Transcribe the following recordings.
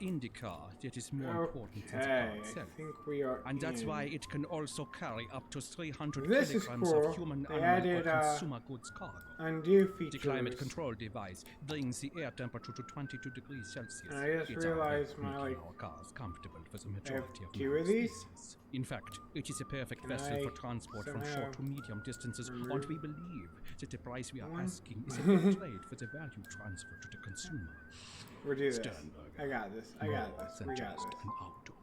in the car that is more important than the Okay, car itself. I think we are And that's in. why it can also carry up to 300 This is kilograms cool. of human, They animal, added, or consumer goods cargo. undo The features. climate control device brings the air temperature to 22 degrees Celsius. And I just It's realized making my, our cars comfortable for the I have majority of 2 known of these. species. In fact, it is a perfect Can vessel I for transport from somehow short to medium distances, and remove we believe that the price we are one? asking is a good trade for the value transfer to the consumer. We'll do this. Sternberger. I got this. I got this. Than We got just this. an auto.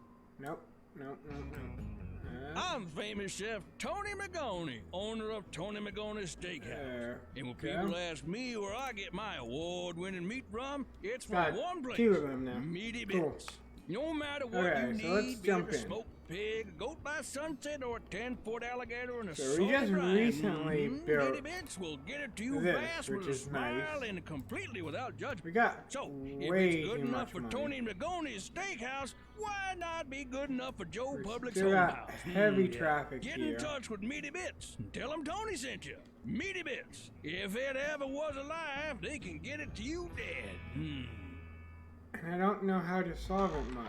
Nope. Nope. Nope. Nope. I'm famous chef Tony Magoni, owner of Tony Magoni's Steakhouse. And when people ask me where I get my award-winning meat from, it's from Got one place. 2 of them now. Meaty Cool. Bits. No matter what Okay, you so let's need, be it jump a in. smoked pig, a goat by sunset, or a 10-foot alligator in a So we salted just brine, recently built Meaty Bits will get it to you this, fast which with a is nice. smile and completely without judgment. We got So, if way it's good too enough much for money. Tony Magoni's Steakhouse, why not be good enough for Joe We Public's still Home got House? heavy traffic Get here. in touch with Meaty Bits and tell them Tony sent you. Meaty Bits. If it ever was alive, they can get it to you dead. And I don't know how to solve it much.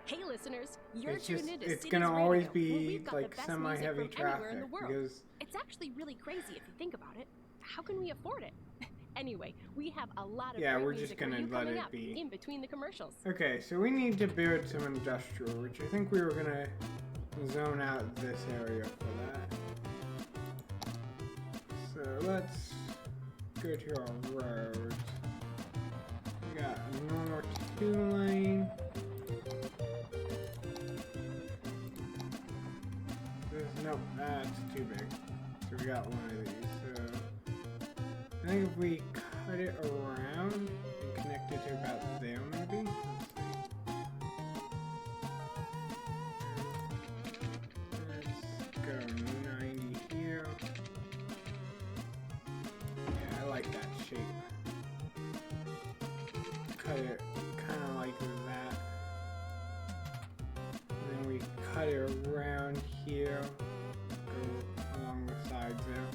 Hey listeners, you're It's tuned just, into it's Cities gonna Radio, always where be we've got like the best semi-heavy music from anywhere in traffic the world. because It's actually really crazy if you think about it. How can we afford it? Anyway, we have a lot of Yeah, great we're just music for gonna you let coming it up be. in between the commercials. okay, so we need to build some industrial, which I think we were gonna zone out this area for that. So let's go to our roads. We got a normal 2-lane. Nope, that's too big. So we got one of these. So I think if we cut it around and connect it to about there, maybe. Let's go 90 here. Yeah, I like that shape. Cut it kind of like that. And then we cut it around here. Go along the sides there.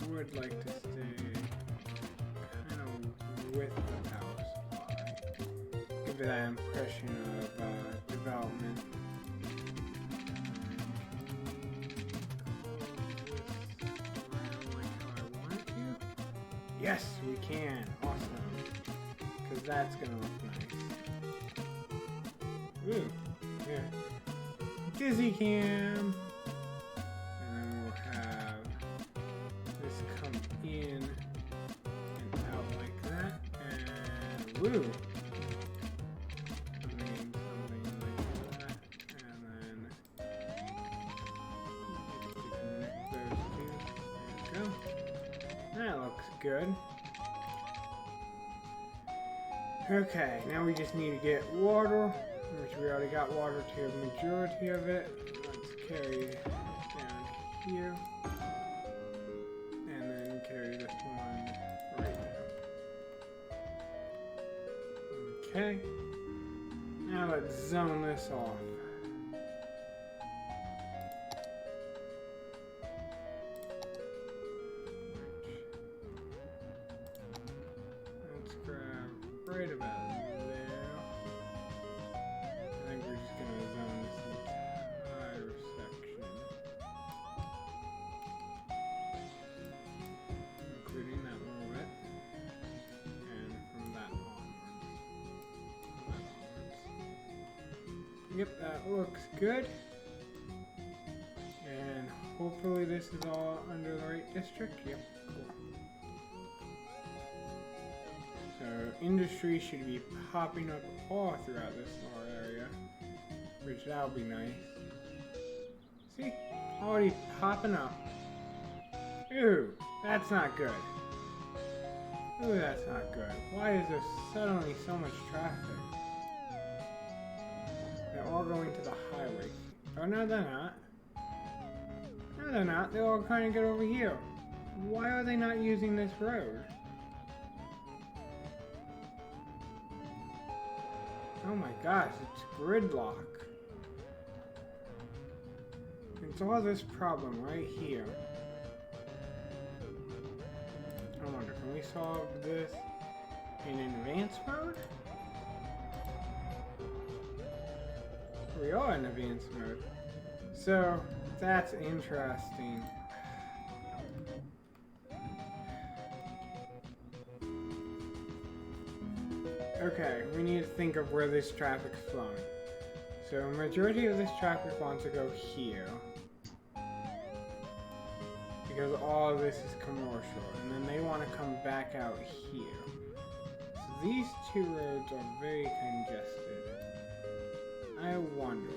I would like to stay kind of with the power supply. Give it that impression of development. Yes, we can. Awesome. Because that's going to look nice. Ooh. Here. Dizzy cam. And then we'll have this come in and out like that. And woo. Something like that. And then connect those two. There we go. That looks good. Okay, now we just need to get water, which we already got water to the majority of it. Let's carry it down here. And then carry this one right now. Okay. Now let's zone this off. Let's grab right about there. I think we're just gonna zone this entire section. Including that little bit. And from that onwards. Yep, that looks good. And hopefully this is all under the right district. Yep, cool. So industry should be popping up all throughout this little area, which that'll be nice. See, already popping up. Ooh, that's not good. Ooh, that's not good. Why is there suddenly so much traffic? They're all going to the highway. Oh no, they're not. No, they're not. They're all trying to get over here. Why are they not using this road? Oh my gosh, it's gridlock. It's all this problem right here. I wonder, can we solve this in advanced mode? We are in advanced mode. So, that's interesting. Okay, we need to think of where this traffic's flowing. So, a majority of this traffic wants to go here. Because all of this is commercial. And then they want to come back out here. So these two roads are very congested. I wonder,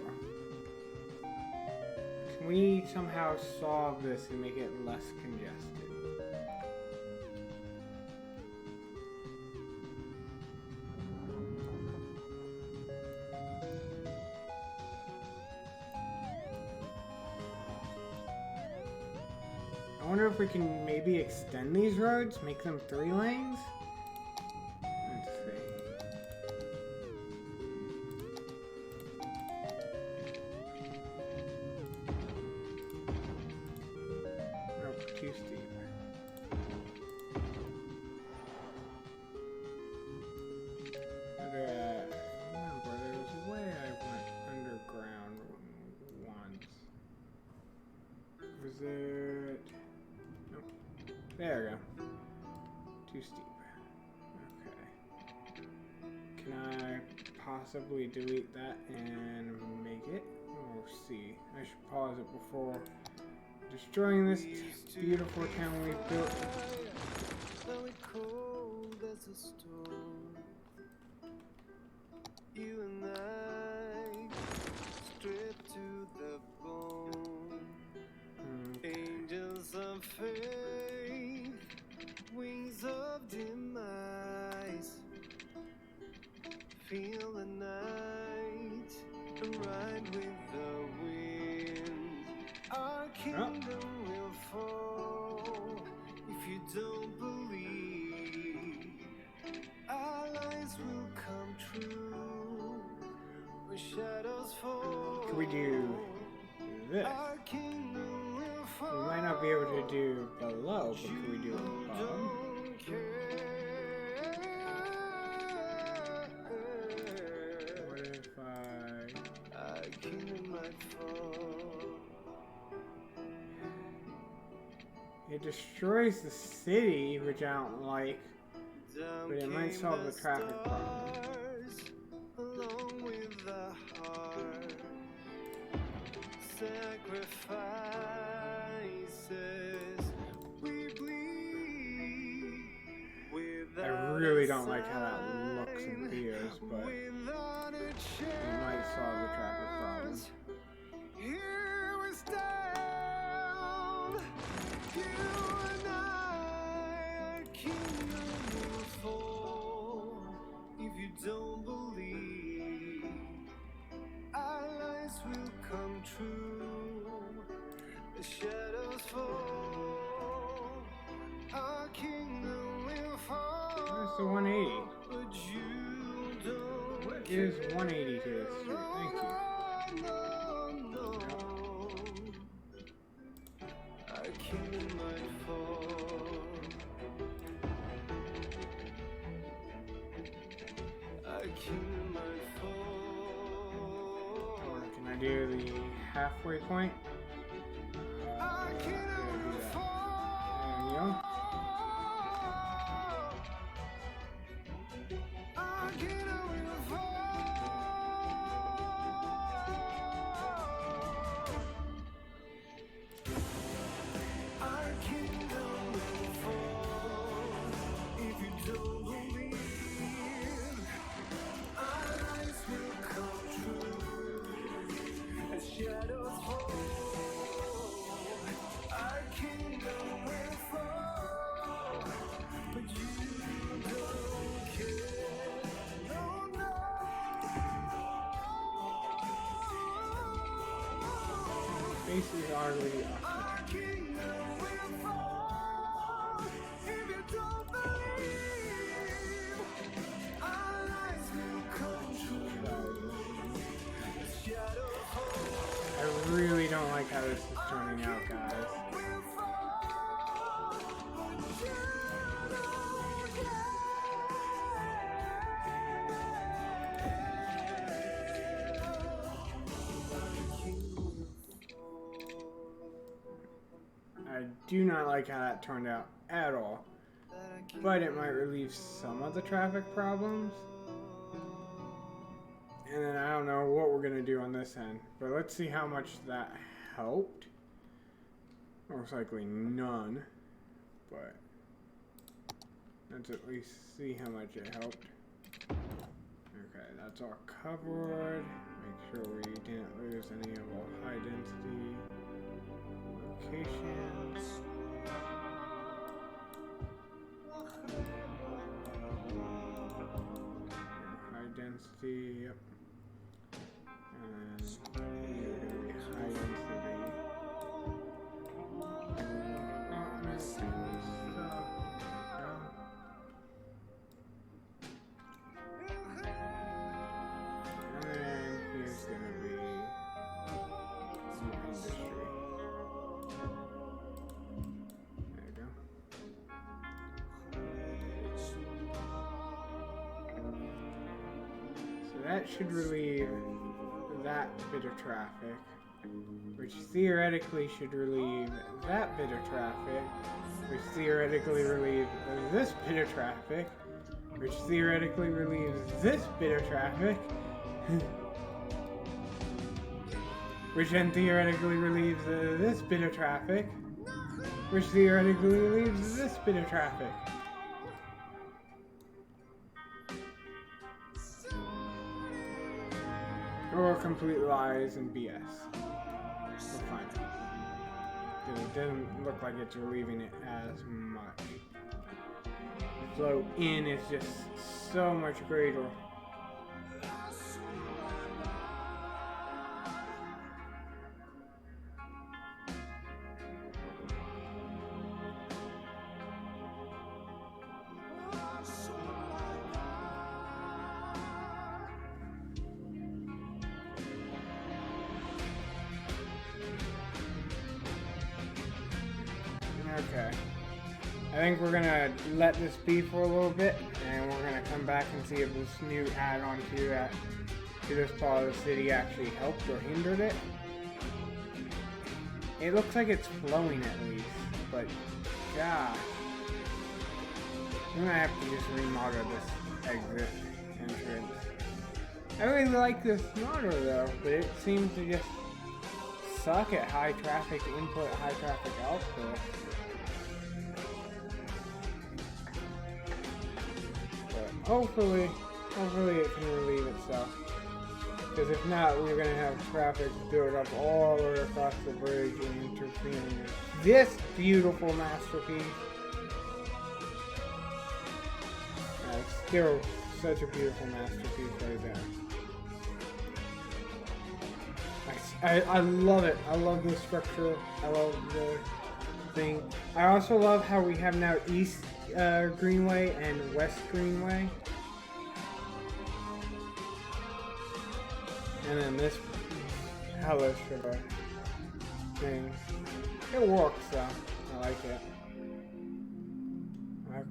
can we somehow solve this and make it less congested? I wonder if we can maybe extend these roads, make them 3 lanes? Let's see. Nope, too steep. Remember, there was a way I went underground once. Was it... There we go. Too steep. Okay. Can I possibly delete that and make it? We'll see. I should pause it before destroying this beautiful town we've built. You and I, stripped to the bone. Angels of faith, wings of demise. Feel the night and ride with the wind. Our kingdom will fall if you don't believe. Our lives will come true when shadows fall. Can we do this? Our kingdom will fall. We might not be able to do below, but can we do above? What if Our kingdom might fall. It destroys the city, which I don't like, but it might solve the traffic problem. Along with the heart, sacrifices we bleed. I really don't like how that looks and feels, but it might solve the traffic problem. Here we stand, you and I, our kingdom will fall if you don't believe. Our lives will come true, the shadows fall, our kingdom will fall. Where's the 180? But you don't What is 180 to this street? Thank you. no. Our kingdom might fall. Our kingdom might fall. Or can I do the halfway point? Our Yeah, kingdom do will that. fall. There you go. Our kingdom will fall. Our kingdom will fall if you don't believe. Our lives will come true as shadows fall. Our kingdom will fall, but you don't care. No, no. Faces are really up. Our kingdom will fall if you don't believe. Our lives will come true. really don't like how this is turning out, guys. I do not like how that turned out at all, but it might relieve some of the traffic problems. And then I don't know what we're going to do on this end, but let's see how much that helped. Most likely none, but let's at least see how much it helped. Okay, that's all covered. Make sure we didn't lose any of our high density locations. High density, yep. And here we're going to be high density. And then here's going to be industry. There you go. So that should relieve that bit of traffic, which theoretically should relieve that bit of traffic, which theoretically relieves this bit of traffic, which theoretically relieves this bit of traffic, which then theoretically relieves this bit of traffic, which theoretically relieves this bit of traffic. Or complete lies and BS. We'll find out. Because it doesn't look like it's relieving it as much. The flow in is just so much greater. Okay. I think we're gonna let this be for a little bit, and we're gonna come back and see if this new add-on to this part of the city actually helped or hindered it. It looks like it's flowing at least, but gosh. I'm gonna have to just remodel this exit entrance. I really like this model though, but it seems to just suck at high traffic input, high traffic output. Hopefully it can relieve itself. Because if not, we're going to have traffic build up all the way across the bridge and interfering with this beautiful masterpiece. It's still such a beautiful masterpiece right there. I love it. I love the structure. I love the thing. I also love how we have now East Greenway and West Greenway. And then this hello sugar thing. It works though. I like it.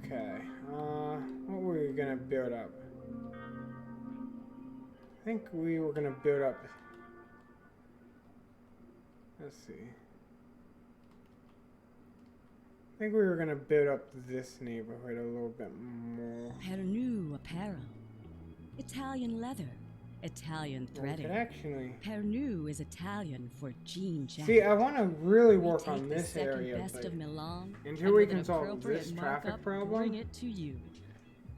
Okay. What were we gonna build up? I think we were gonna build up. Let's see. I think we were gonna build up this neighborhood a little bit more. Pernu apparel, Italian leather, Italian threading. Actually, Pernu is Italian for jean jacket. see, I want to really work We on take this the second area, best but of Milan, until and we with an can solve appropriate this traffic markup, problem, bring it to you.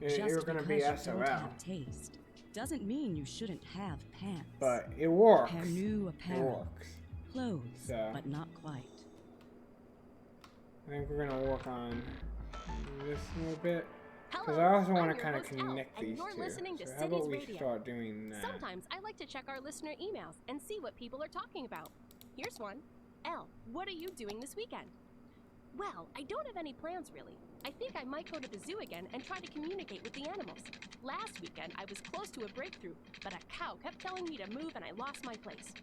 It's Just going to be because you don't SOL. have taste doesn't mean you shouldn't have pants. But it works. Pernu It apparel, works. clothes, So. but not quite. I think we're going to work on this a little bit. Because Hello, I also want I'm to your kind of host, Elle, connect and these you're two. listening to So how about Cities we Radio. start doing that? Sometimes I like to check our listener emails and see what people are talking about. Here's one. Elle, what are you doing this weekend? Well, I don't have any plans really. I think I might go to the zoo again and try to communicate with the animals. Last weekend, I was close to a breakthrough, but a cow kept telling me to move and I lost my place.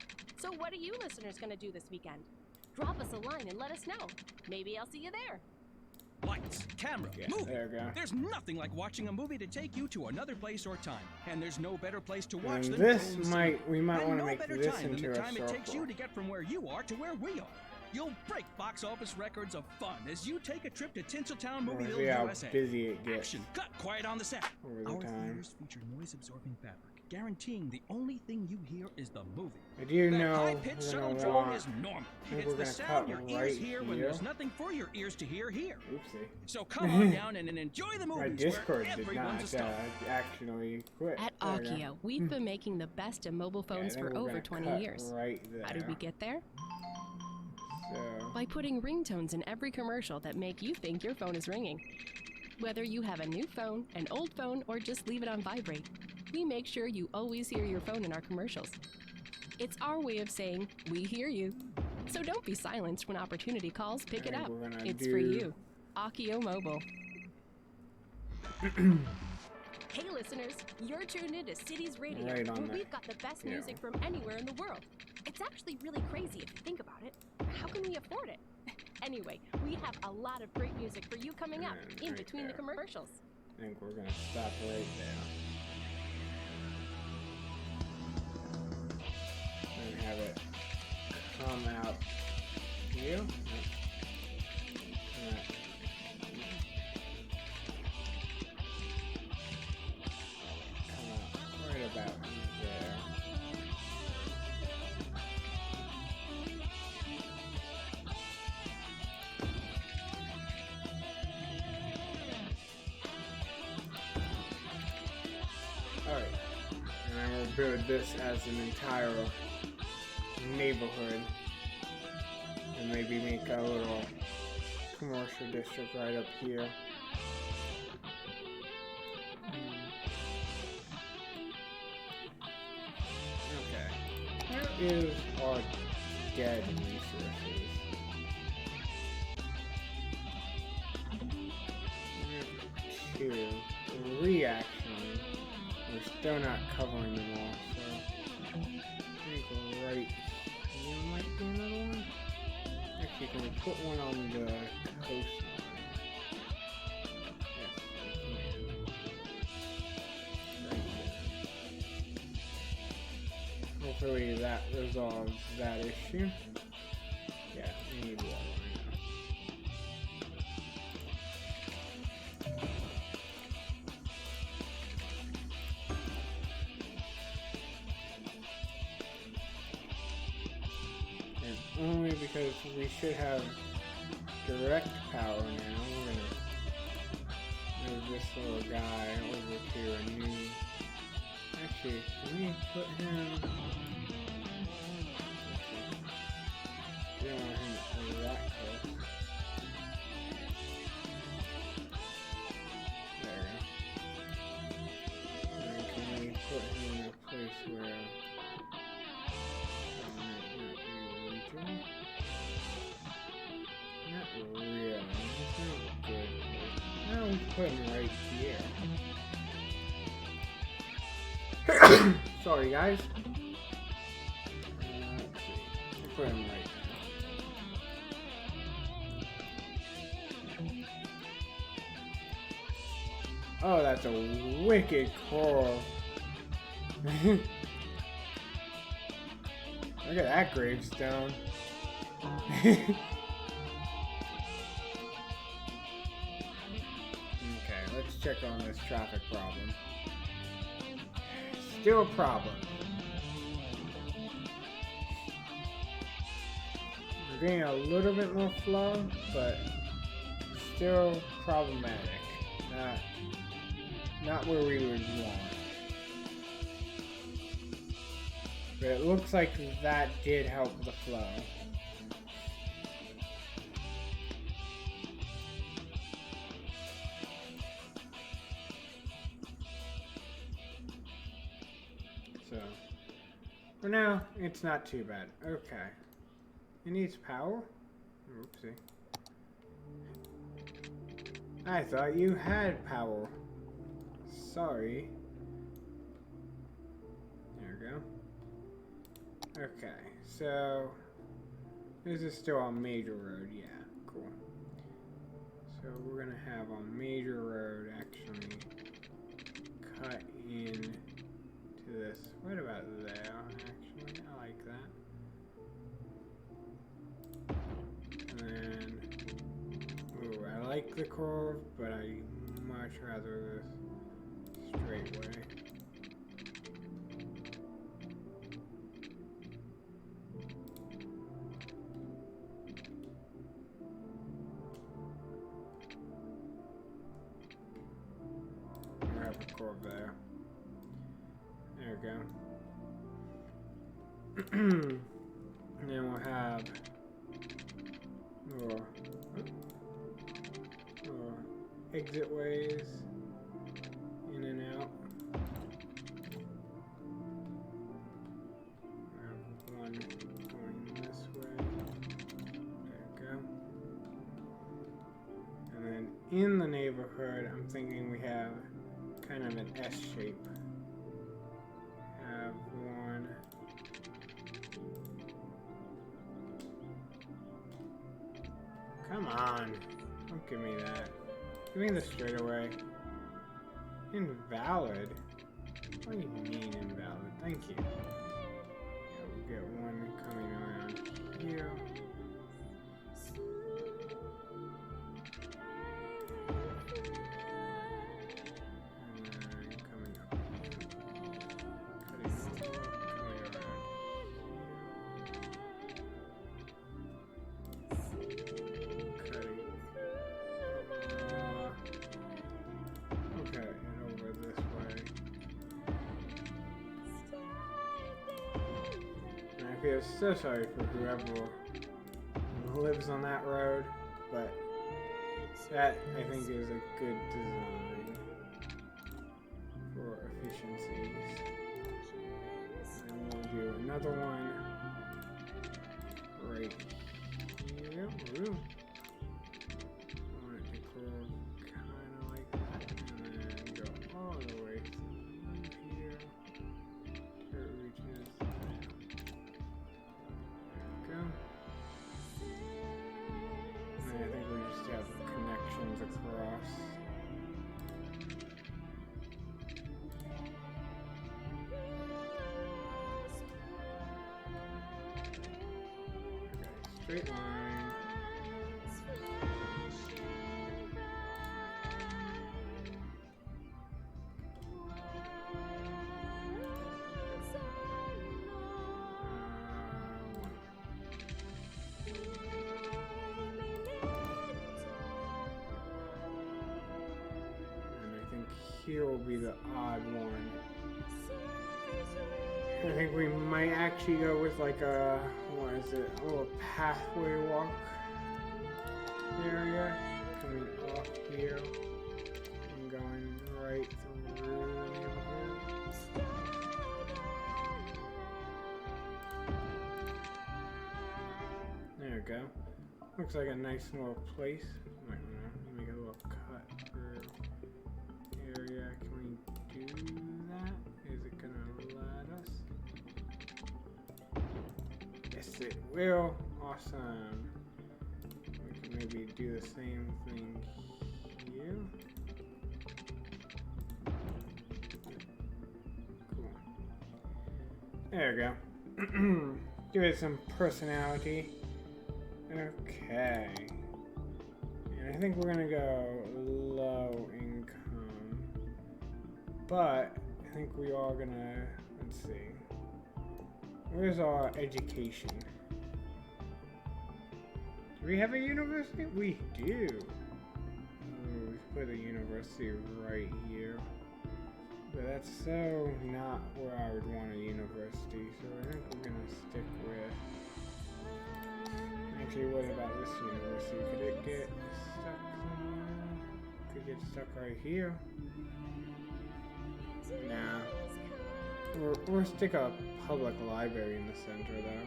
So what are you listeners gonna do this weekend? Drop us a line and let us know. Maybe I'll see you there. Lights, camera, Yeah, movie. there we go. There's nothing like watching a movie to take you to another place or time. And there's no better place to watch And than this home we might and want to no make better this time than into the a time it takes you circle. to get from where you are to where we are. You'll break box office records of fun as you take a trip to Tinseltown, We'll Movieville, see how USA. busy it gets Action, cut, quiet on the set. over the Our time. theaters feature noise-absorbing fabric, guaranteeing the only thing you hear is the movie. I do That know high-pitched we're subtle gonna drone want. is normal. think It's we're the gonna sound cut your ears right hear when here. there's nothing for your ears to hear here. Oopsie. So come on down and enjoy the My movies Discord where did everyone's a not star. actually quit. At There we go. Akio, we've been making the best of mobile Yeah, I phones think for we're over gonna 20 cut years. Right there. How did we get there? So, By putting ringtones in every commercial that make you think your phone is ringing. Whether you have a new phone, an old phone, or just leave it on vibrate, we make sure you always hear your phone in our commercials. It's our way of saying, we hear you. So don't be silenced when opportunity calls, pick it think up. we're gonna It's for do- you. Akio Mobile. Hey listeners, you're tuned into Cities Radio, Right on where that. we've got the best Yeah. music from anywhere in the world. It's actually really crazy if you think about it. How can we afford it? Anyway, we have a lot of great music for you coming up And in right between the there. commercials. I think we're gonna stop right there. And have it come out here. Come out right about there. Alright. And I will build this as an entire neighborhood. And maybe make a little commercial district right up here. Okay. Where is our dead resources? Two. Three actually. We're still not covering them all, so I think right here might be another one. Actually, can we put one on the coastline? Yes, we can. Right there. Hopefully that resolves that issue. Yeah, we need water right now. And only because we should have direct power now, we're gonna move this little guy over to a new. Actually, can we put him? We don't want him that close. There we go. And can we put him in a place where? Not really. It's not good. Now we put him right here. Sorry, guys. Let's see. We'll put him right there. Oh, that's a wicked coral. Look at that gravestone. Okay, let's check on this traffic problem. Still a problem. We're getting a little bit more flow, but still problematic. Not where we would want. But it looks like that did help the flow. So, for now, it's not too bad. Okay. It needs power? Oopsie. I thought you had power. Sorry. There we go. Okay, so this is still on Major Road, yeah, cool. So we're gonna have on Major Road actually cut in to this right about there, actually. I like that. And then, ooh, I like the curve, but I much rather this straight way. There. There we go. And then we'll have more exit ways in and out. I have one going this way. There we go. And then in the neighborhood, I'm thinking we have kind of an S shape. Have one. Come on. Don't give me that. Give me the straightaway. Invalid? What do you mean invalid? Thank you. Yeah, we'll get one coming around here. I feel so sorry for whoever lives on that road, but that I think is a good design for efficiencies. And we'll do another one right here. Ooh. I want it to curve kind of like that, and then go all the way through here till it reaches. And I think we just have connections across. Okay, straight line. Here will be the odd one. I think we might actually go with like a, what is it, a little pathway walk area coming off here and going right through the neighborhood. There we go. Looks like a nice little place. Might want to make a little cut through. Area. Can we do that? Is it gonna let us? Yes, it will. Awesome. We can maybe do the same thing here. Cool. There we go. Give it some personality. Okay. And I think we're gonna go low income. But I think we are gonna, let's see, where's our education? Do we have a university? We do. Ooh, we put a university right here. But that's so not where I would want a university, so I think we're gonna stick with, actually what about this university? Could it get stuck somewhere? Could get stuck right here? Nah. We'll stick a public library in the center though.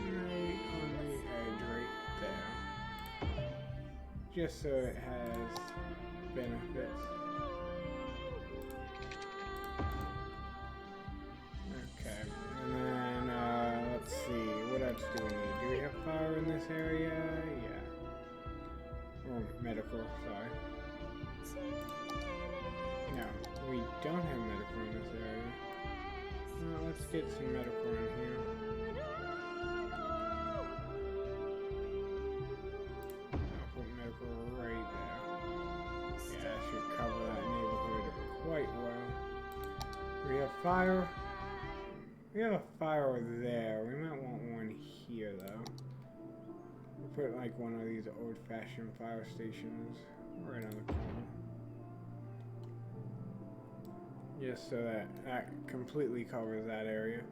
Right on the edge right there. Just so it has benefits. Okay, and then let's see, what else do we need? Do we have fire in this area? Yeah. Or medical, sorry. No, we don't have medical in this area. Well, let's get some medical in here. I'll put medical right there. Yeah, that should cover that neighborhood quite well. We have fire. We have a fire there. We might want one here, though. We'll put like one of these old-fashioned fire stations right on the corner. Just so that completely covers that area.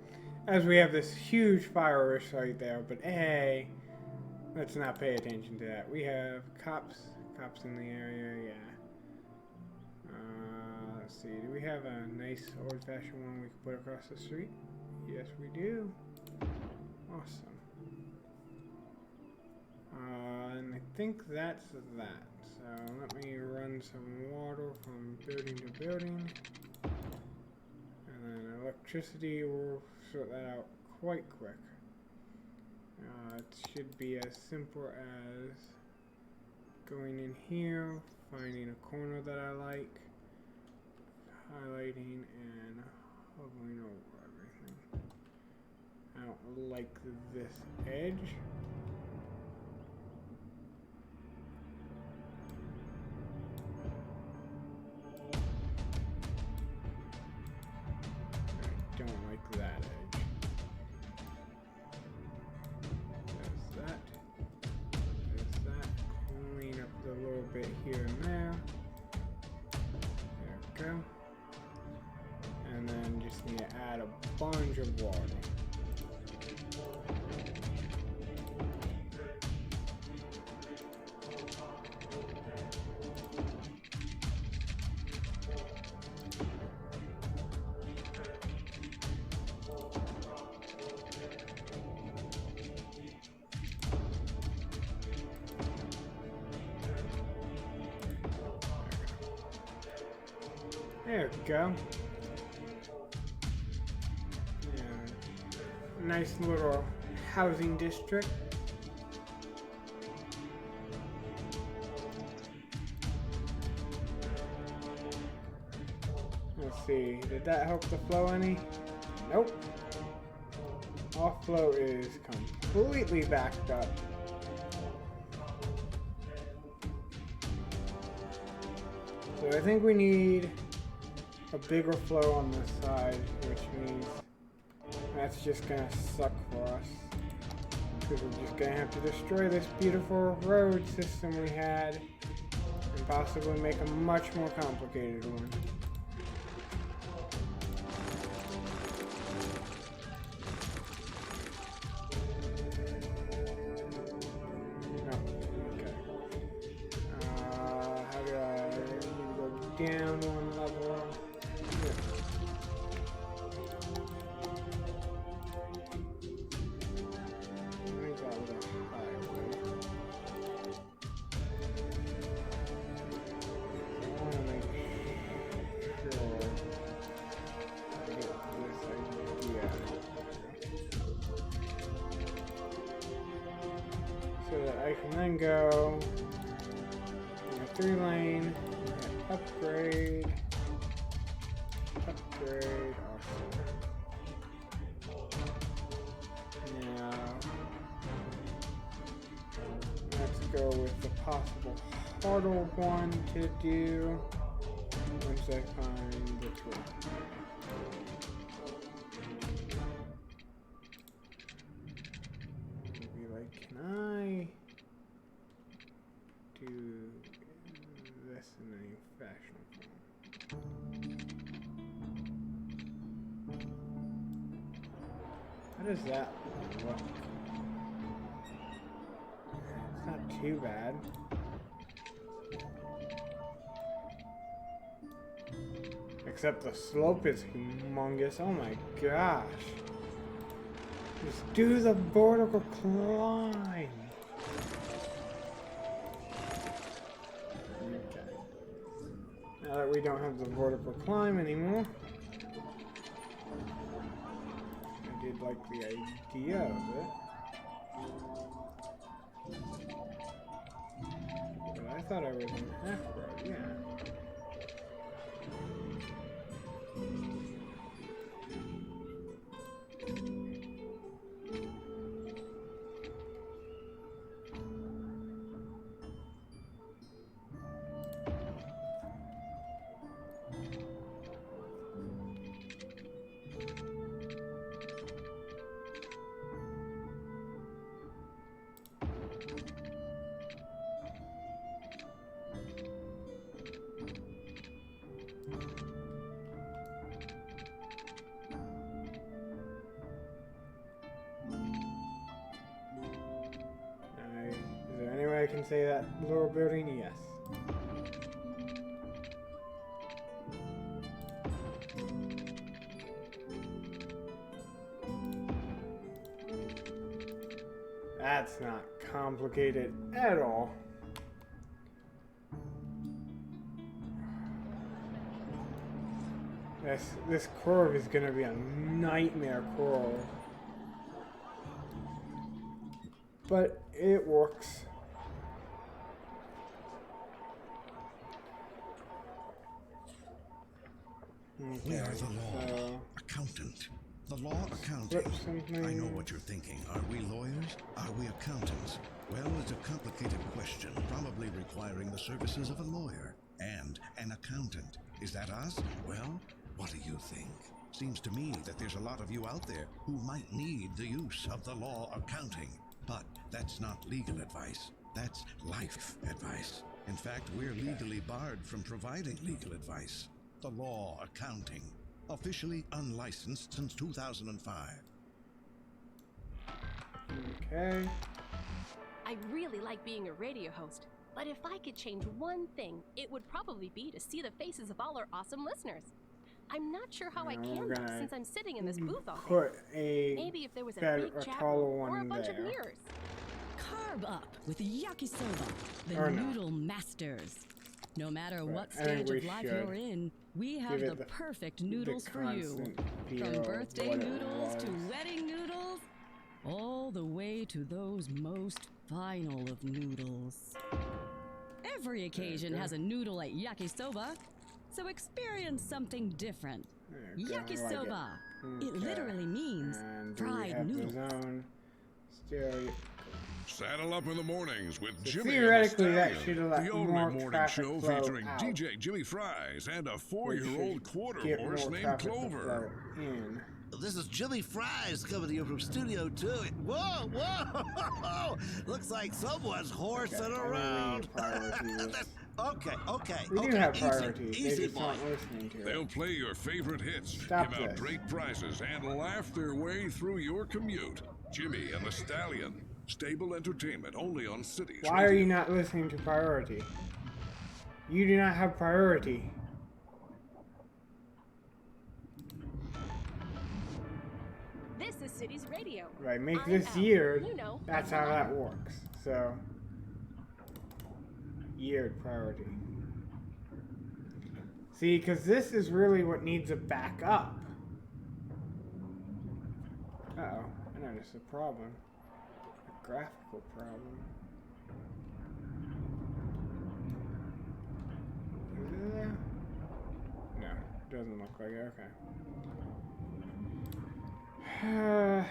As we have this huge fire risk right there, but hey, let's not pay attention to that. We have cops in the area, yeah. Let's see, do we have a nice old-fashioned one we can put across the street? Yes, we do. Awesome. And I think that's that. So let me run some water from building to building. And then electricity will sort that out quite quick. It should be as simple as going in here, finding a corner that I like, highlighting and hovering over everything. I don't like this edge. I don't like that edge. There's that. There's that. Clean up the little bit here and there. There we go. And then just need to add a bunch of water. There we go. Yeah. Nice little housing district. Let's see, did that help the flow any? Nope. Our flow is completely backed up. So I think we need a bigger flow on this side, which means that's just gonna suck for us. Because we're just gonna have to destroy this beautiful road system we had and possibly make a much more complicated one. Down one level. Yeah. Where's that little highway? I want to make sure I get this idea. So that I can then go in a 3-lane. Upgrade, awesome. Now, let's go with the possible harder one to do once I find the tool. Maybe like, can I do this in any fashion form? How does that look? It's not too bad. Except the slope is humongous. Oh my gosh. Just do the vertical climb. Now that we don't have the vertical climb anymore, like the idea of it. But I thought I was on half road, yeah. Is there any way I can say that lower building? Yes. That's not complicated at all. This curve is gonna be a nightmare curve. But it works. Okay, We are the law. Accountant. The law accounting. I know what you're thinking. Are we lawyers? Are we accountants? Well, it's a complicated question, probably requiring the services of a lawyer and an accountant. Is that us? Well, what do you think? Seems to me that there's a lot of you out there who might need the use of the law accounting. But that's not legal advice. That's life advice. In fact, we're legally barred from providing legal advice. The law accounting. Officially unlicensed since 2005. Okay. I really like being a radio host, but if I could change one thing, it would probably be to see the faces of all our awesome listeners. I'm not sure how I can though, since I'm sitting in this booth all day. Maybe if there was a big chat room or a bunch of mirrors. Carb up with yakisoba, the noodle masters. No matter what I think stage we of life should you're in, we have the perfect noodles for you. From birthday noodles to wedding noodles, all the way to those most final of noodles. Every occasion has a noodle at yakisoba, so experience something different. Yakisoba. It literally means fried noodles. Saddle up in the mornings with Jimmy theoretically, and the that should let the only more morning traffic show flow featuring out. DJ Jimmy Fries and a 4-year-old quarter horse named Clover. This is Jimmy Fries coming to you from Studio 2. Whoa, whoa! Looks like someone's horsing around. Okay. We do have priorities. Easy They just boy. aren't listening to it. They'll play your favorite hits, Stop give out this. great prizes, and laugh their way through your commute. Jimmy and the Stallion. Stable entertainment only on Cities. Why are you not listening to priority? You do not have priority. This is Cities Radio. Right, make I'm this Al. year. You know, That's how that works. So, yeared priority. See, because this is really what needs a backup. Uh-oh, I noticed a problem. A graphical problem. Is it there? No, doesn't look like it. Okay.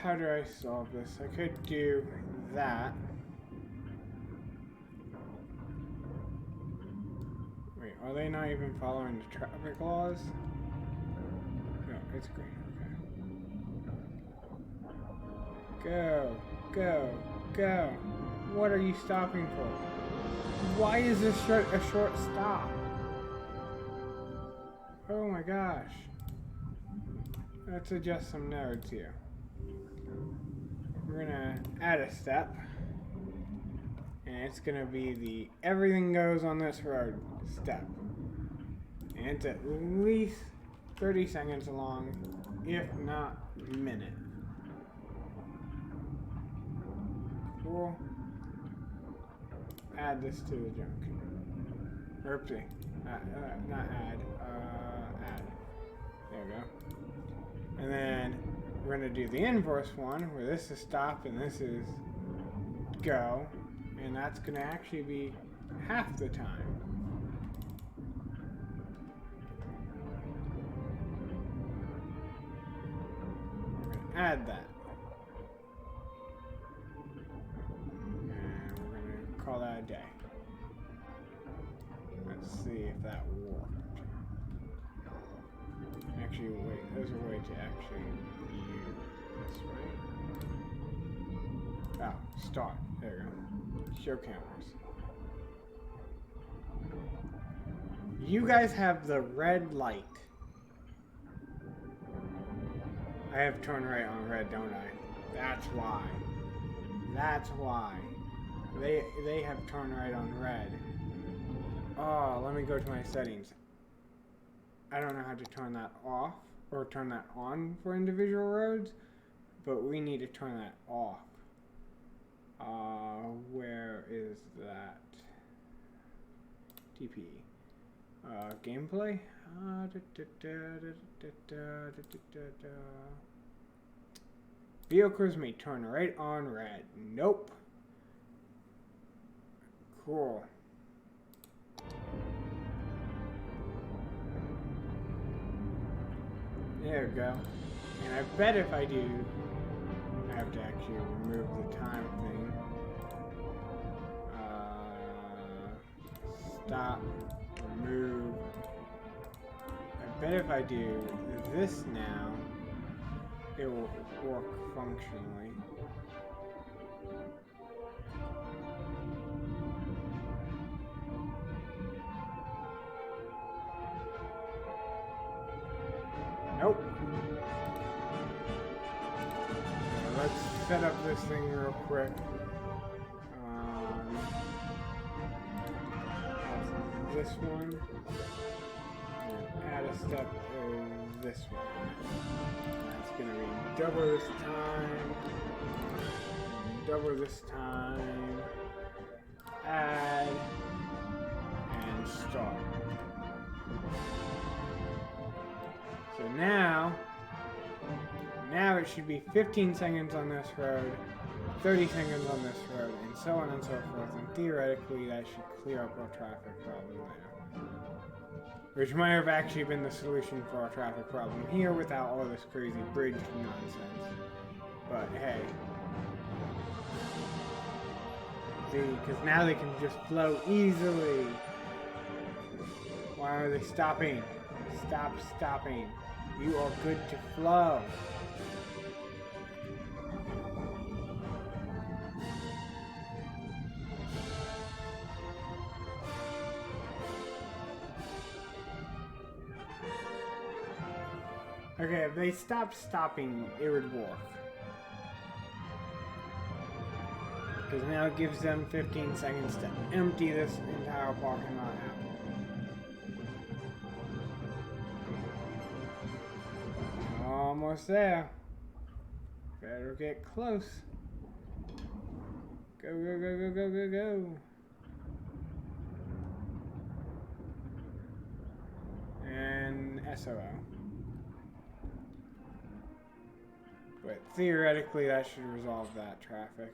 How do I solve this? I could do that. Wait, are they not even following the traffic laws? No, it's green. Okay. Go. What are you stopping for? Why is this a short stop? Oh my gosh. Let's adjust some nodes here. We're gonna add a step. And it's gonna be the everything goes on this road step. And it's at least 30 seconds long, if not a minute. Cool. Add this to the junction. Oopsie. Not add. Add. There we go. And then we're going to do the inverse one, where this is stop and this is go. And that's going to actually be half the time. We're going to add that. And we're going to call that a day. Let's see if that worked. Actually, wait, there's a way to actually view this, right? Oh, start. There you go. Show cameras. You guys have the red light. I have turn right on red, don't I? That's why. That's why. They have turn right on red. Oh, let me go to my settings. I don't know how to turn that off or turn that on for individual roads, but we need to turn that off. Where is that? TP. Gameplay? Vehicles may turn right on red. Nope. Cool. There we go. And I bet if I do, I have to actually remove the time thing. Stop. Remove. I bet if I do this now, it will work functionally. Nope. Let's set up this thing real quick. This one. And add a step of this one. That's going to be double this time. Double this time. Add. And start. So now it should be 15 seconds on this road, 30 seconds on this road, and so on and so forth. And theoretically, that should clear up our traffic problem there. Which might have actually been the solution for our traffic problem here without all this crazy bridge nonsense. But hey. See, because now they can just flow easily. Why are they stopping? Stop stopping. You are good to flow. Okay, if they stopped stopping, it would work. Because now it gives them 15 seconds to empty this entire parking lot out. Almost there. Better get close. Go, go, go, go, go, go, go. And SOO. But theoretically, that should resolve that traffic.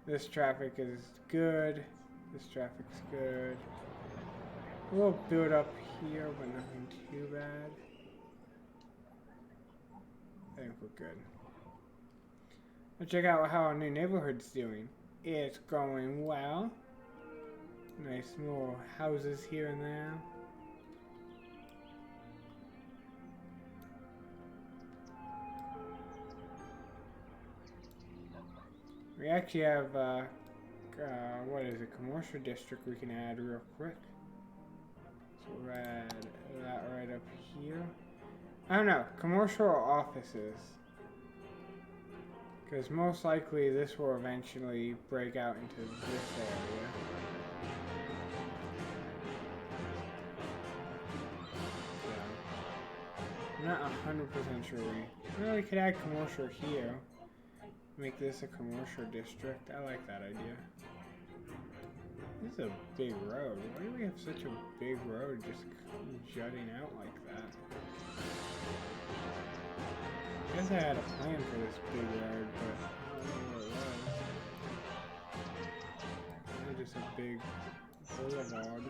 This traffic is good. This traffic's good. A little build up here, but nothing too bad. I think we're good. Let's check out how our new neighborhood's doing. It's going well. Nice little houses here and there. We actually have, what is it, commercial district we can add real quick. So we'll add that right up here. I don't know, commercial or offices. Because most likely this will eventually break out into this area. So, I'm not 100% sure. We could add commercial here. Make this a commercial district. I like that idea. This is a big road. Why do we have such a big road just jutting out like that? guess I had a plan for this big road, but I don't know what it was. Maybe just a big boulevard.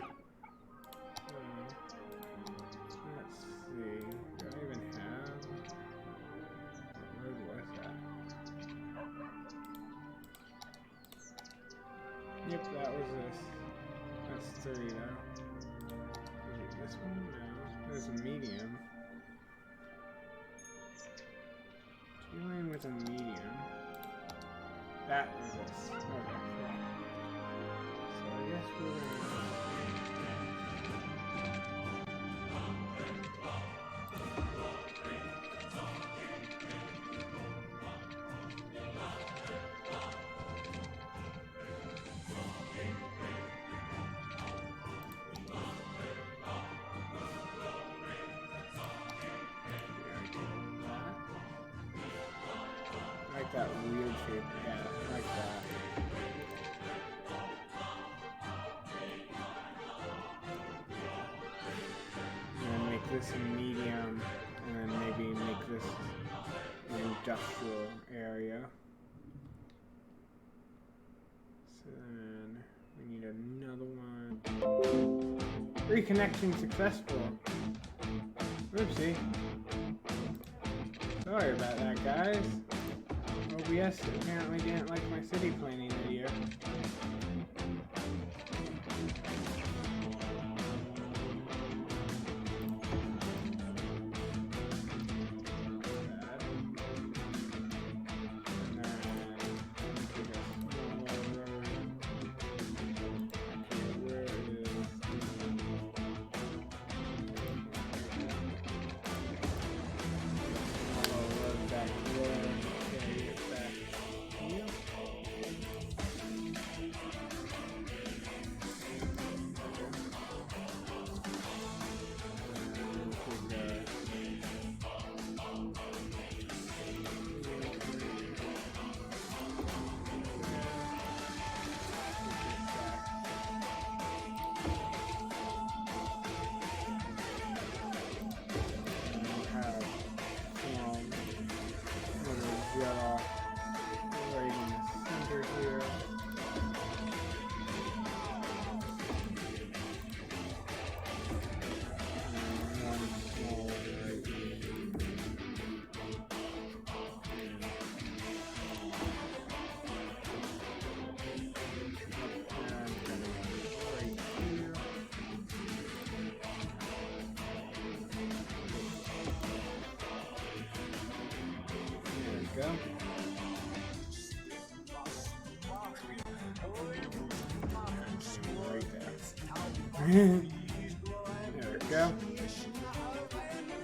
Let's see. Do I even have? What road was that? Yep, that was this. That's 3 though. Is it this one? No. There's a medium. Dealing with a medium. That was this. Okay, cool. So I guess we're gonna... that weird shape, yeah, like that. And then make this a medium, and then maybe make this an industrial area. So then we need another one. Reconnection successful. Oopsie. Sorry about that, guys. OBS apparently didn't like my city planning video. Go. Right there. There we go.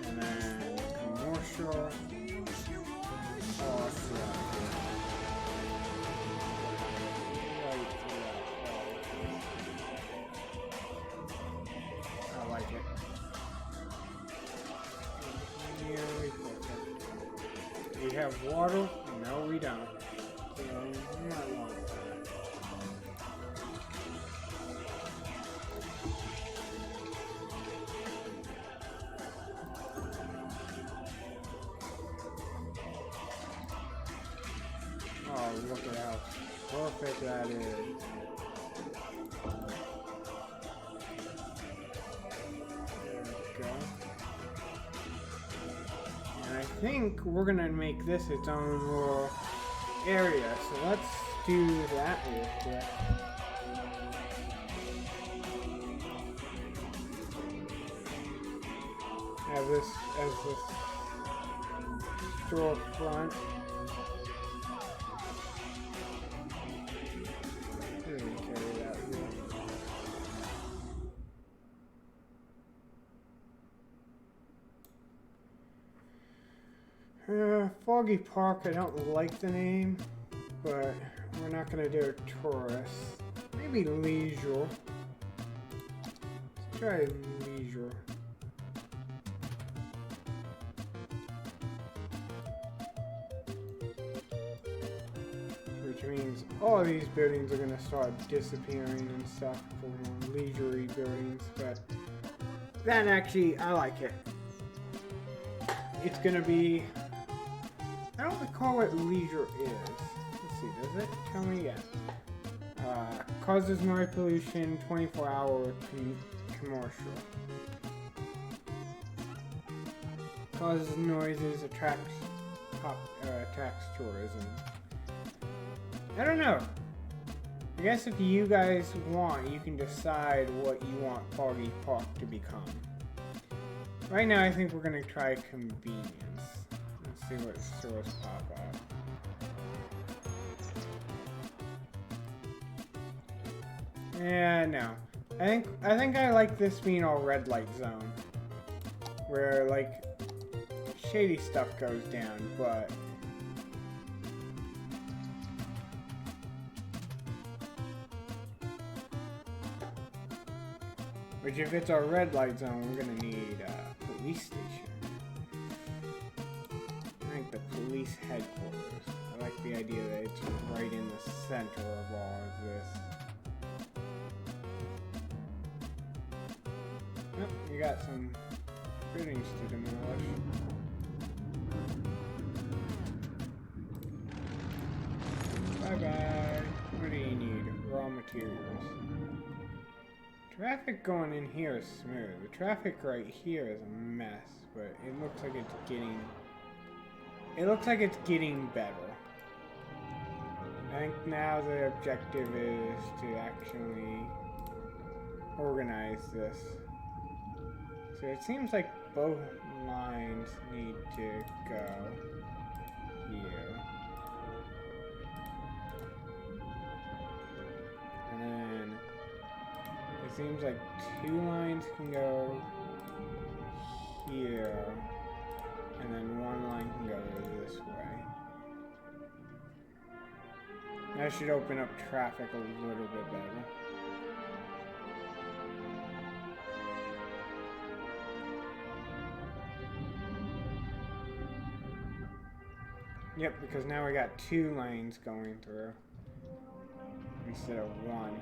And then commercial. I like it. We have water? No, we don't. So, not long. Oh, look at how perfect that is. There we go. And I think we're gonna make this its own little area, so let's do that real quick. Have this as this storefront. Carry that here. Foggy Park, I don't like the name, but we're not going to do tourist. Maybe leisure. Let's try leisure. Which means all these buildings are going to start disappearing and stuff for more leisurely buildings, but that actually, I like it. It's going to be I don't recall what leisure is. Let's see, does it tell me? Yeah. Causes noise pollution, 24-hour commercial. Causes noises, attracts tourism. I don't know. I guess if you guys want, you can decide what you want Foggy Park to become. Right now, I think we're gonna try convenience. Let's see what stores pop up. Yeah, no. I think I like this being all red light zone, where like shady stuff goes down, but which if it's our red light zone, we're gonna need a police station. I think the police headquarters. I like the idea that it's right in the center of all of this. Yep, we got some buildings to demolish. Bye-bye. What do you need? Raw materials. Traffic going in here is smooth. The traffic right here is a mess, but it looks like it's getting... It looks like it's getting better. I think now the objective is to actually organize this. So it seems like both lines need to go here. And then it seems like 2 lines can go here. And then 1 line can go this way. That should open up traffic a little bit better. Yep, because now we got 2 lanes going through instead of 1.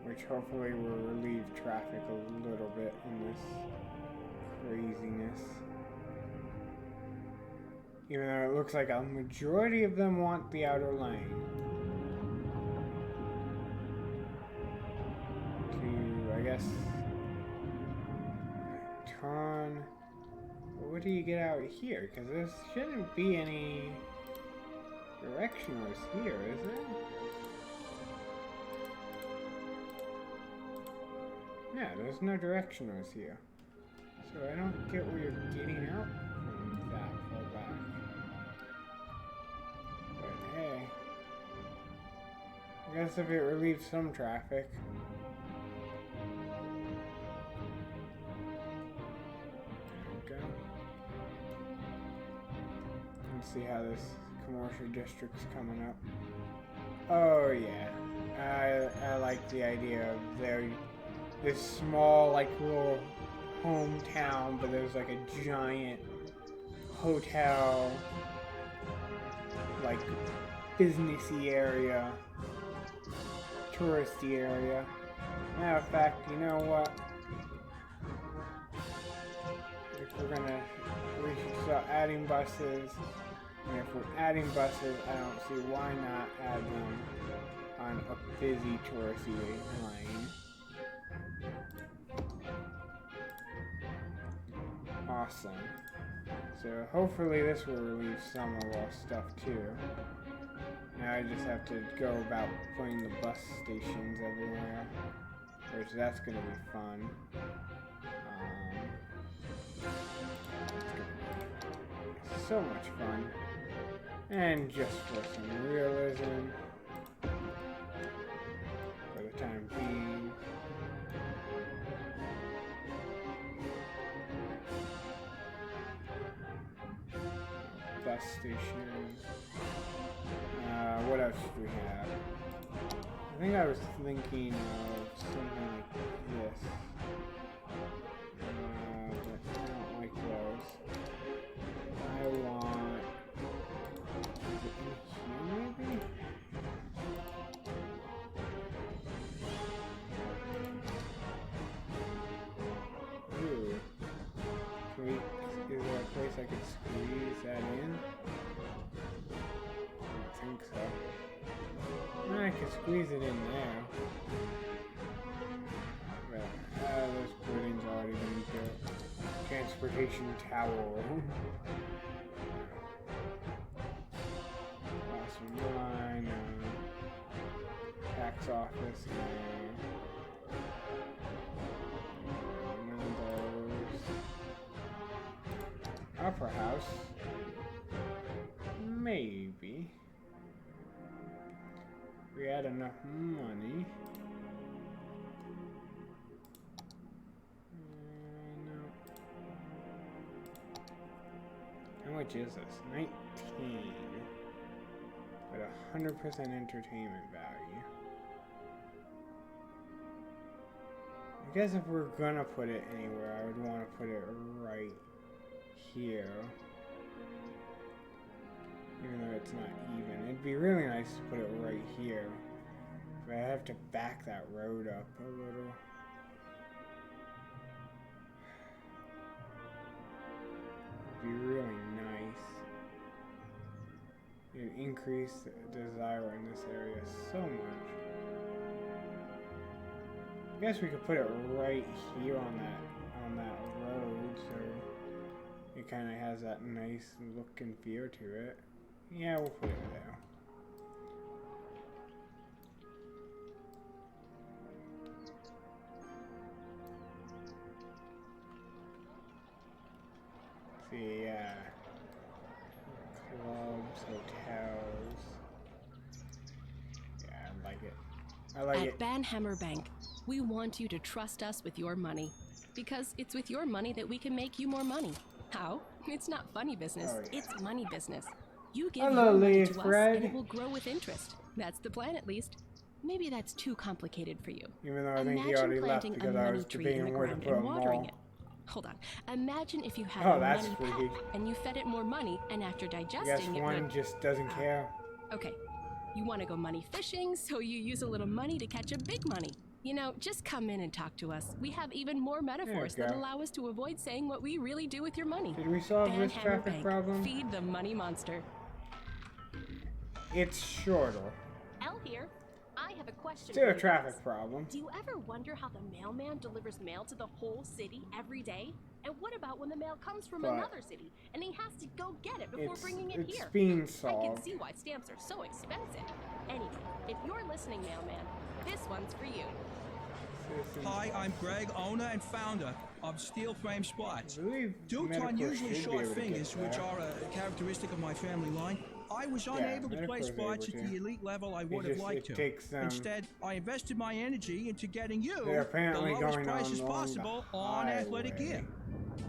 Which hopefully will relieve traffic a little bit in this craziness. Even though it looks like a majority of them want the outer lane. I guess turn. What do you get out here? Because there shouldn't be any directionals here, is there? Yeah, there's no directionals here. So I don't get where you're getting out from that far back. But hey, I guess if it relieves some traffic. See how this commercial district's coming up. Oh yeah, I like the idea of this small like little hometown, but there's like a giant hotel, like businessy area, touristy area. Matter of fact, you know what? If we should start adding buses. And if we're adding buses, I don't see why not add them on a busy touristy lane. Awesome. So hopefully this will relieve some of our stuff too. Now I just have to go about putting the bus stations everywhere, which that's going to be fun. So much fun. And just for some realism, for the time being, bus station. What else do we have? I think I was thinking of something like this. But I don't like those. I want... Is it in here, maybe? could squeeze it in there. But this building's already been built. Transportation tower. Classroom line. Tax office. Windows. Opera house. Maybe. We had enough money. No. How much is this? 19. But 100% entertainment value. I guess if we're gonna put it anywhere, I would want to put it right here. Even though it's not even. It'd be really nice to put it right here. But I have to back that road up a little. It'd be really nice. It'd increase the desire in this area so much. I guess we could put it right here on that road, so it kind of has that nice look and feel to it. Yeah, we'll put it there. Let's see, clubs, hotels. Yeah, I like it. I like it. At Banhammer Bank, we want you to trust us with your money. Because it's with your money that we can make you more money. How? It's not funny business. Oh, yeah. It's money business. You give Hello, your money Leaf to us Bread. and it will grow with interest. That's the plan, at least. Maybe that's too complicated for you. Even though I think he Imagine already left planting a because I money was tree in the debating where to ground put and them watering all. it. Hold on. Imagine if you had Oh, a that's money freaky. pet and you fed it more money, and after I guess digesting it one would... just doesn't care. Okay. You want to go money fishing, so you use a little money to catch a big money. You know, just come in and talk to us. We have even more metaphors that allow us to avoid saying what we really do with your money. Did we solve this Banhammer traffic Bank. problem? Feed the money monster. It's shorter. Elle here. I have a question. Still for a you traffic guys. problem. Do you ever wonder how the mailman delivers mail to the whole city every day? And what about when the mail comes from But another city and he has to go get it before bringing it It's here? being I solved. can see why stamps are so expensive. Anyway, if you're listening, mailman, this one's for you. Hi, I'm Greg, owner and founder of Steel Frame Spots. Due to Medical unusually should be short able to get fingers, which that. are a characteristic of my family line, I was unable to play Medical's spots able at the to. elite level I It would have just- liked it to. takes, Instead, I invested my energy into getting you They're the apparently lowest going prices along the possible on athletic highway. gear.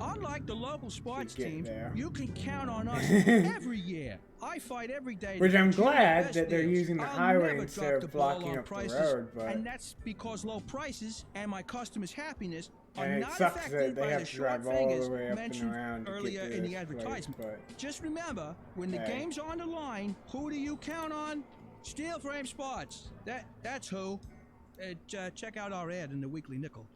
Unlike the local sports get teams, there. you can count on us every year. I fight every day. to Which I'm get you the glad best that they're deals. using the I'll highway never instead drop of the ball blocking on up the prices, road, but- and that's because low prices and my customers' happiness are And it not sucks affected that they by have the to short drive all the fingers way up and mentioned around to get earlier to in the this place, advertisement. but- Just remember, when the Hey. game's on the line, who do you count on? Steel Frame Spots. That's who. Check out our ad in the Weekly Nickel.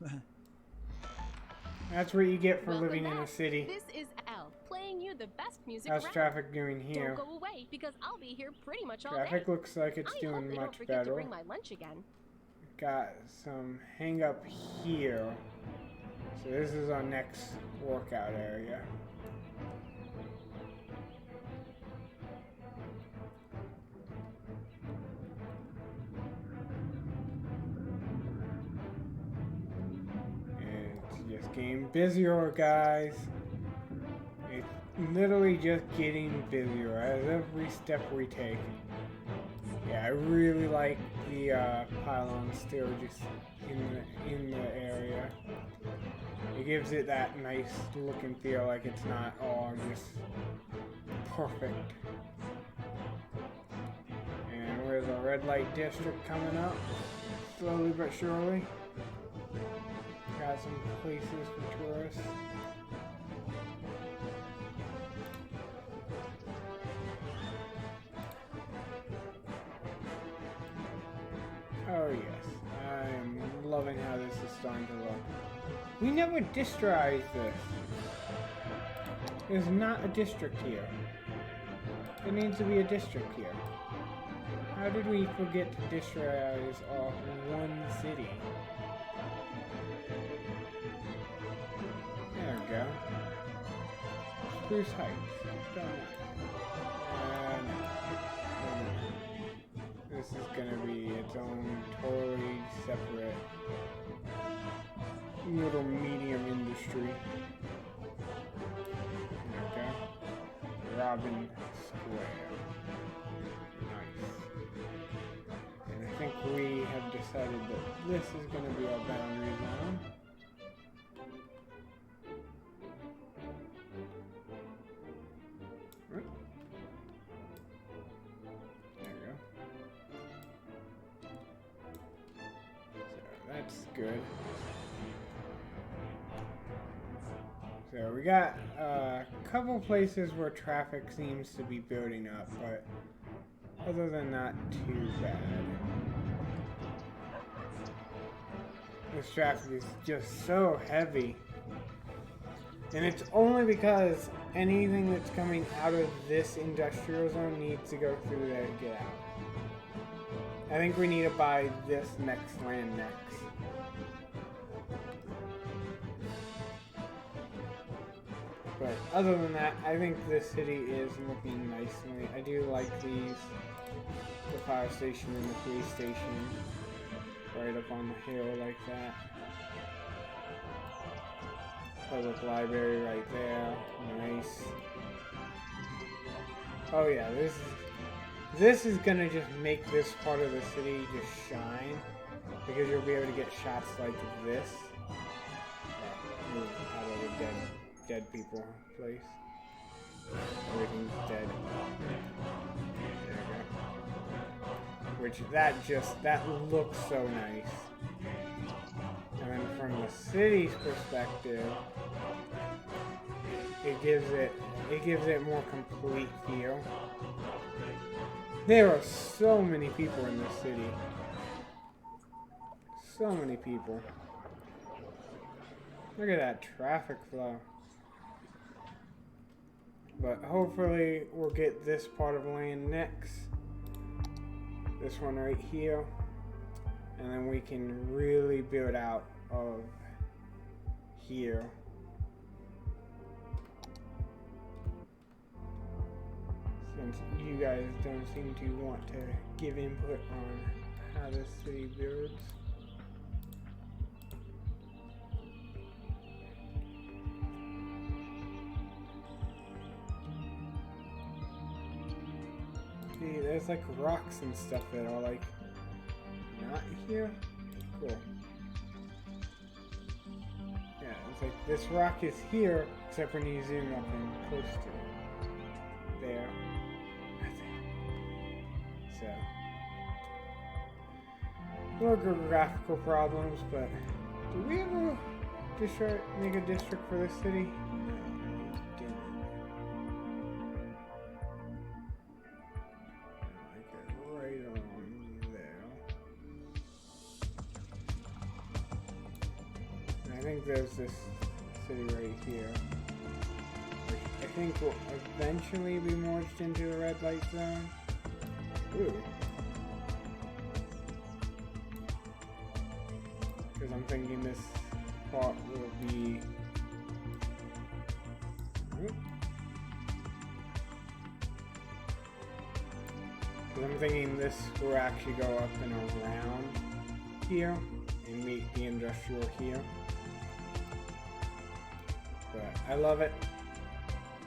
That's what you get for Welcome living in a back. city. This is Elle, playing you the best music How's around. traffic doing here? Don't go away, because I'll be here pretty much all Traffic day. looks like it's I hope doing they don't much forget to better. bring my lunch again. Got some hang up here. So this is our next workout area. And it's just getting busier, guys. It's literally just getting busier as every step we take. Yeah, I really like the pylons still just in the area. It gives it that nice look and feel, like it's not all just perfect. And where's our red light district coming up? Slowly but surely. Got some places for tourists. Oh yes, I'm loving how this is starting to look. We never districted this. There's not a district here. There needs to be a district here. How did we forget to industrialize off one city? There we go. Spruce Heights. Done. And this is gonna be its own totally separate little medium industry. There we go. Robin Square. Nice. And I think we have decided that this is gonna be our boundary zone. That's good. So we got a couple places where traffic seems to be building up, but other than that, too bad. This traffic is just so heavy. And it's only because anything that's coming out of this industrial zone needs to go through there to get out. I think we need to buy this next land next. But other than that, I think this city is looking nicely. I do like these. The fire station and the police station. Right up on the hill like that. Public library right there. Nice. Oh yeah, this is gonna just make this part of the city just shine. Because you'll be able to get shots like this. Out of the dead people place. Everything's dead. There we go. Which that looks so nice. And then from the city's perspective, it gives it more complete feel. There are so many people in this city. So many people. Look at that traffic flow. But hopefully we'll get this part of land next. This one right here. And then we can really build out of here. Since you guys don't seem to want to give input on how this city builds. See, there's like rocks and stuff that are like not here. Cool. Yeah, it's like this rock is here, except when you zoom up and close to it. There. So. Little graphical problems, but do we ever make a district for this city? No, we didn't. Like it right along there. And I think there's this city right here, which I think will eventually be merged into a red light zone. Ooh. Because I'm thinking this part will be... Because I'm thinking this will actually go up and around here and meet the industrial here. But I love it.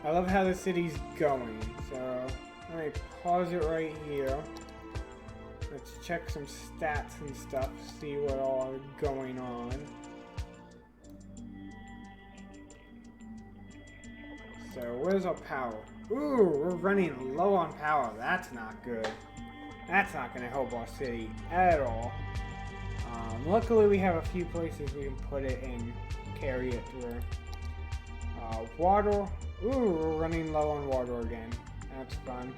I love how the city's going. So let me pause it right here. Let's check some stats and stuff, see what all is going on. So where's our power? Ooh, we're running low on power. That's not good. That's not going to help our city at all. Luckily we have a few places we can put it and carry it through. Water. Ooh, we're running low on water again. That's fun.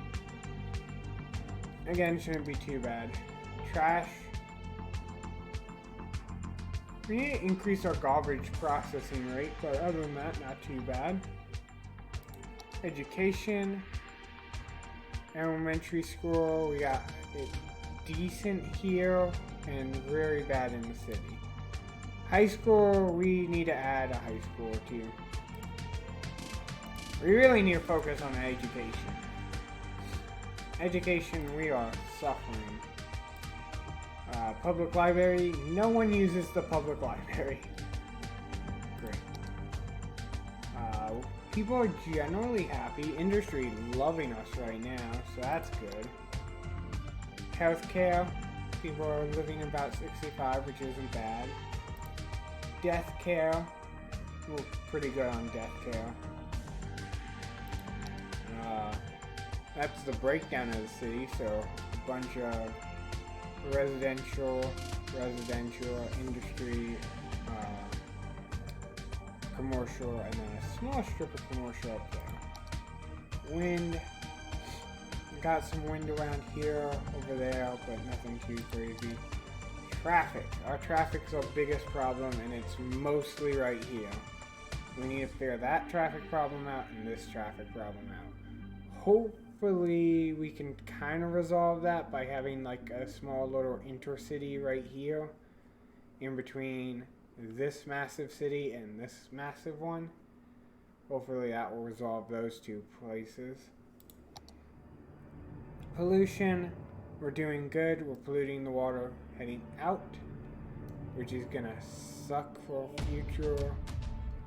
Again, shouldn't be too bad. Trash. We need to increase our garbage processing rate, but other than that, not too bad. Education. Elementary school, we got it decent here and very bad in the city. High school, we need to add a high school too. We really need to focus on education. Education, we are suffering. Public library, no one uses the public library. Great. People are generally happy. Industry loving us right now, so that's good. Healthcare, people are living about 65, which isn't bad. Death care, we're pretty good on death care. That's the breakdown of the city, so a bunch of residential, industry, commercial, and then a small strip of commercial up there. Wind, got some wind around here, over there, but nothing too crazy. Traffic, our traffic's our biggest problem, and it's mostly right here. We need to figure that traffic problem out and this traffic problem out. Hopefully we can kind of resolve that by having like a small little intercity right here in between this massive city and this massive one. Hopefully that will resolve those two places. Pollution, we're doing good. We're polluting the water heading out, which is gonna suck for future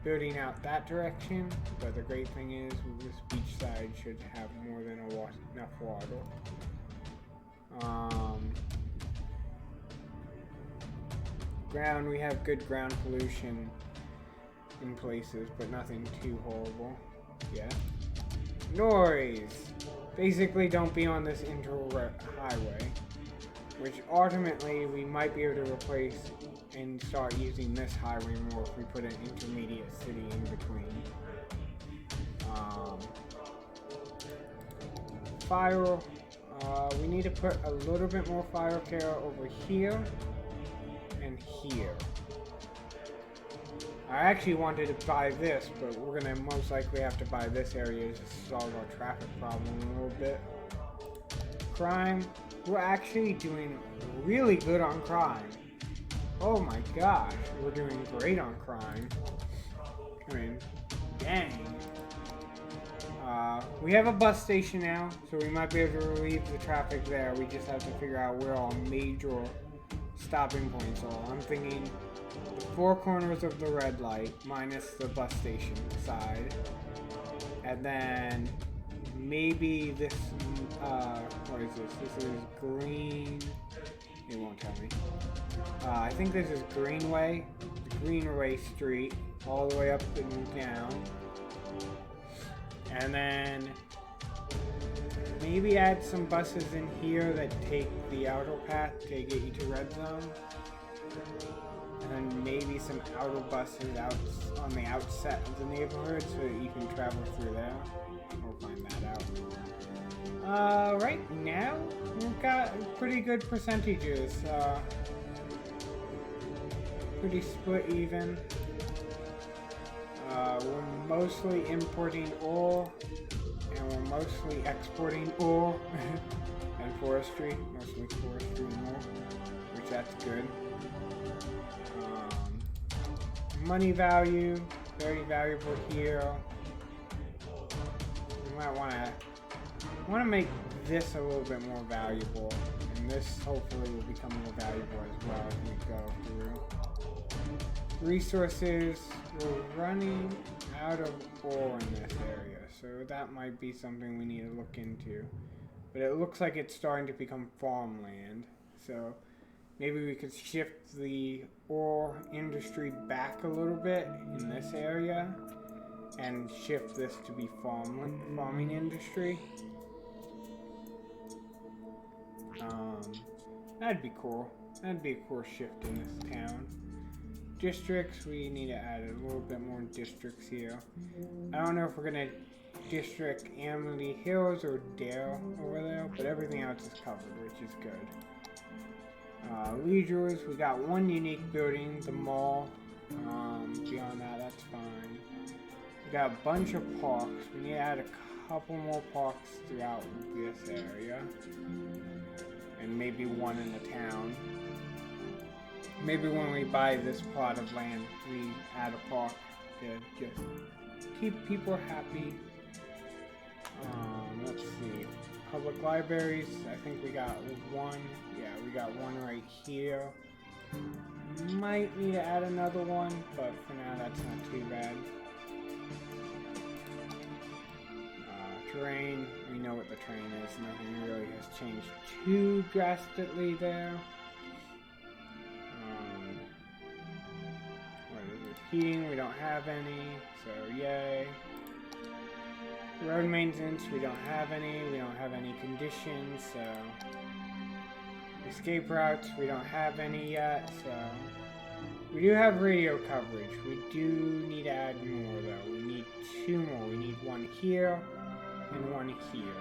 building out that direction. But the great thing is this beach side should have more than enough water. Ground, we have good ground pollution in places, but nothing too horrible. Yeah. Noise! Basically, don't be on this highway, which ultimately we might be able to replace and start using this highway more if we put an intermediate city in between. Fire, we need to put a little bit more fire care over here and here. I actually wanted to buy this, but we're gonna most likely have to buy this area to solve our traffic problem a little bit. Crime, we're actually doing really good on crime. Oh my gosh, we're doing great on crime. I mean, dang. We have a bus station now, so we might be able to relieve the traffic there. We just have to figure out where our major stopping points are. I'm thinking the four corners of the red light minus the bus station side, and then maybe this what is this? This is green. It won't tell me. I think this is Greenway Street, all the way up and down, and then maybe add some buses in here that take the outer path to get you to red zone. And then maybe some outer buses out on the outset of the neighborhood so that you can travel through there. We'll find that out. Right now, we've got pretty good percentages. Pretty split even. We're mostly importing ore, and we're mostly exporting ore and forestry. Mostly forestry and ore, which that's good. Money value, very valuable here. We might want to make this a little bit more valuable, and this hopefully will become more valuable as well as we go through. Resources, we're running out of ore in this area, so that might be something we need to look into. But it looks like it's starting to become farmland, so maybe we could shift the ore industry back a little bit in this area and shift this to be farming industry. That'd be cool. That'd be a cool shift in this town. Districts, we need to add a little bit more districts here. I don't know if we're gonna district Amity Hills or Dale over there, but everything else is covered, which is good. Leisures, we got one unique building, the mall. Beyond that, that's fine. We got a bunch of parks. We need to add a couple more parks throughout this area. And maybe one in the town. Maybe when we buy this plot of land, we add a park to just keep people happy. Let's see. Public libraries, I think we got one. Yeah, we got one right here. Might need to add another one, but for now that's not too bad. Terrain, we know what the terrain is. Nothing really has changed too drastically there. What is it? Heating, we don't have any, so yay. Road maintenance, we don't have any. We don't have any conditions, so... Escape routes, we don't have any yet, so... We do have radio coverage. We do need to add more, though. We need 2 more. We need one here and one here.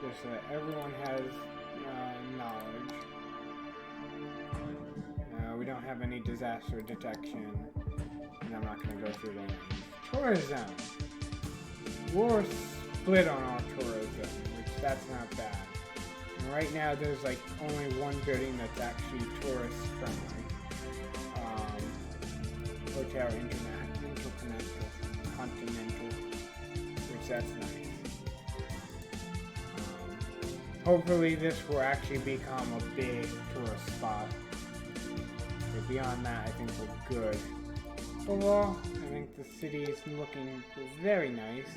Just so that everyone has knowledge. We don't have any disaster detection. And I'm not going to go through the names. Tourism. We're split on our tourism, which that's not bad. And right now there's like only one building that's actually tourist friendly. Hotel Intercontinental, which that's nice. Hopefully this will actually become a big tourist spot. But beyond that, I think we're good. Overall, I think the city is looking very nice.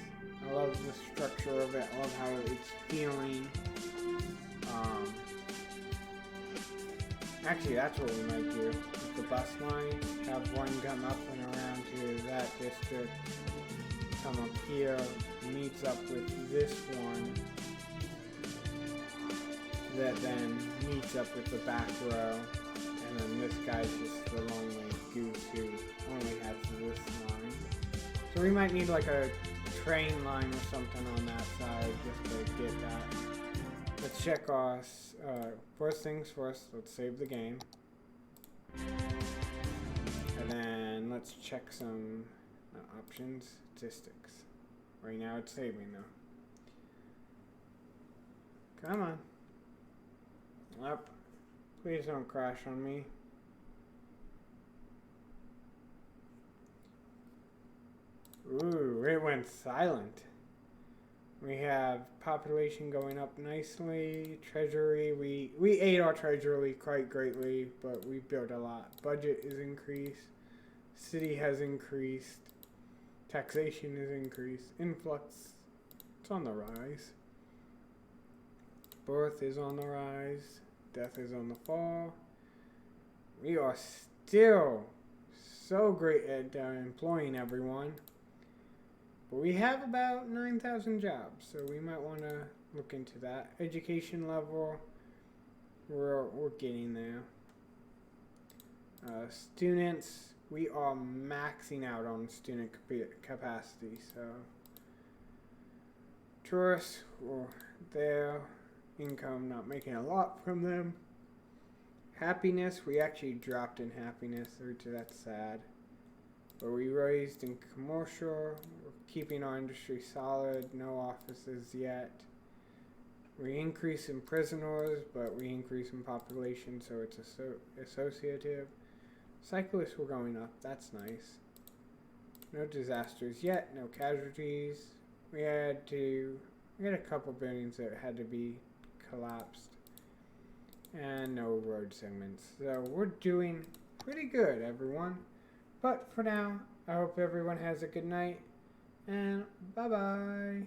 I love the structure of it. I love how it's feeling. Actually, that's what we might do. With the bus line, have one come up and around to that district, come up here, meets up with this one, that then meets up with the back row, and then this guy's just the lonely goose who only has this line. So we might need like a train line or something on that side just to get that. Let's check our, first things first, let's save the game. And then let's check some options, statistics. Right now it's saving though. Come on. Up. Please don't crash on me. Ooh, it went silent. We have population going up nicely. Treasury, we ate our treasury quite greatly, but we built a lot. Budget is increased. City has increased. Taxation is increased. Influx, it's on the rise. Birth is on the rise. Death is on the fall. We are still so great at employing everyone. But we have about 9,000 jobs, so we might want to look into that. Education level, we're getting there. Students, we are maxing out on student capacity, so. Tourists, well, their income, not making a lot from them. Happiness, we actually dropped in happiness, so that's sad. But we raised in commercial, we're keeping our industry solid, no offices yet. We increase in prisoners, but we increase in population, so it's associative. Cyclists were going up, that's nice. No disasters yet, no casualties. We had a couple buildings that had to be collapsed. And no road segments. So we're doing pretty good, everyone. But for now, I hope everyone has a good night, and bye-bye.